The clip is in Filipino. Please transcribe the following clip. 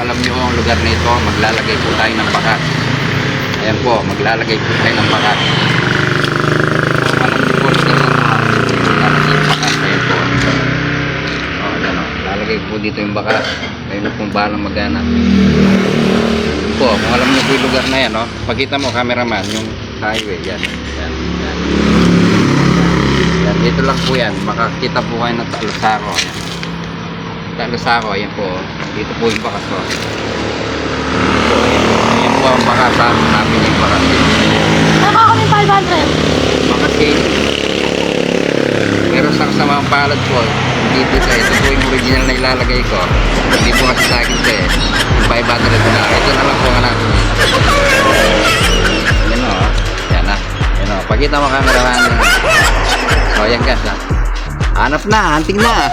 alam nyo ang lugar na ito, maglalagay po tayo ng bakas. Ayan po, maglalagay po tayo ng bakas. Kung alam nyo po lugar na ito, maglalagay yung bakas. Ayan po. Ayan o, lalagay po dito yung bakas. Ayun na pong balang magana. Ayan po, kung alam nyo po yung lugar na yan, no? Pagkita mo, cameraman, yung highway, yan. Yan, yan. Yan, dito lang po yan, makakita po kayo ng Talusako. Yan. Talusako, ayan po. Dito po yung bakas, oh. Ayan po ang bakas, ha? Hanapin yung bakas. Nakaka kami 500. Bakas kayo. Pero sa kasamang palad po, dito sa ito po yung original na ilalagay ko. Hindi po kasi sa akin ito eh. Yung 500 na. Ito na lang po ang hanapin. Yan o. Yan na. Yan o. Pagkita mo cameraman. O yan guys ha. Hanap na. Hunting na.